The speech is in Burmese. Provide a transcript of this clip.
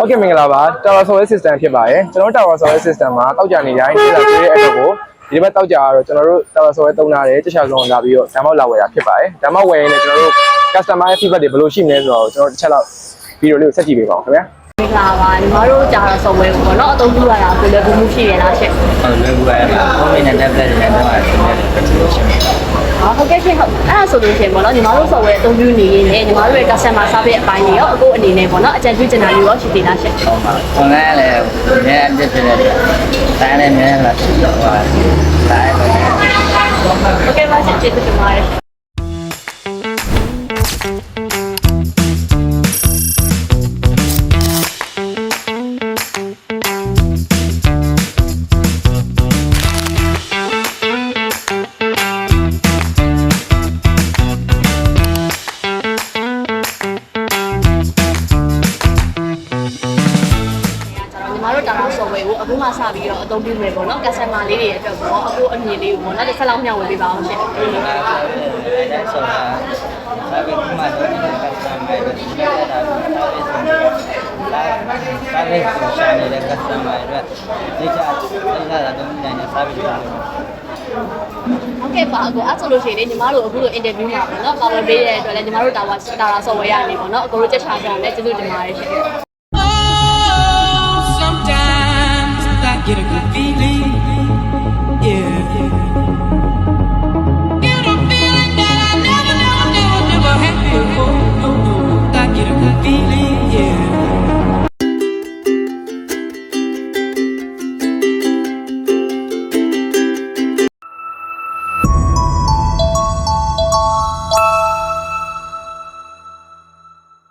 Okay မင်္ဂလာပါ Tower Software System ဖြစ်ပါတယ်ကျွန်တော်တို့ Tower Software System မှာတောက်ကြနေတိုင်းပြည်လာတွေ့တဲ့အတော့ကိုဒီဘက်တောက်ကြကတော့ကျွန်တော်တို့ Tower Software သုံးထားတယ်တခြားဆုံးလာပြီးတော့ဓာတ်မောက်လာဝယ်တာဖြစ်ပါတယ်ဓာတ်မောက်ဝယ်ရင်လည်းကျွန်တော်တို့ customer feedback တွေဘယ်လိုရှိမလဲဆိုတော့ကျွန်တော်တစ်ချက်လောက်ဗီဒီယိုလေးကိုဆက်ကြည့်ပေးပါဦးခင်ဗျာမင်္ဂလာပါညီမတို့ကြာတော့ software ကိုပေါ့နော်အသုံးပြုရတာကိုလည်းဘုံမှုရှိရလားရှင့်ဟုတ်လွယ်ကူပါရဲ့ဖုန်းနဲ့ tablet တွေနဲ့တော့အဆင်ပြေတယ်ဟုတ်ကဲ့ရှင်ဟုတ်အဲ့ဒါဆိုလို့ရှိရင်ပေါ့နော်ညီမတို့ software အသုံးပြုနေရင်းနဲ့ညီမတို့ရဲ့ customer service အပိုင်းတွေရောအခုအနေနဲ့ပေါ့နော်အကြံပြုချင်တာတွေရောရှိသေးလားရှင့်ဟုတ်ပါ online လည်းအများအပြည့်ဖြစ်တယ်တိုင်းလည်းများလာဖြစ်တော့ပါတိုင်းပဲဟုတ်ကဲ့ပါရှင်ကျေးဇူးတင်ပါတယ်တာတော့ software ကိုအခုမှစပြီးတော့အသုံးပြုမယ်ပေါ့နော် customer လေးတွေအတွက်ပေါ့အခုအမြင်လေးကိုပေါ့နော်တစ်ဆက်လောက်မျှဝေပေးပါအောင်ရှင်ဆိုတာဒါပဲဒီမှာတော့ customer တွေဒီကတာဒါပဲဆိုဒါလည်းရှာနေတဲ့ customer တွေဒီကတော့တော့နိုင်တဲ့ service တွေဟုတ်ကဲ့ပါအခုအဲ့ဆိုလို့ရှိရင်ညီမတို့အခုလို interview မှာပေါ့နော် power ပေးတဲ့အတွက်လည်းညီမတို့တာဝါ software ရနေပေါ့နော်အခုလိုချက်ချပြတယ်ကျေးဇူးတင်ပါတယ်ရှင်Sometimes I get a good feeling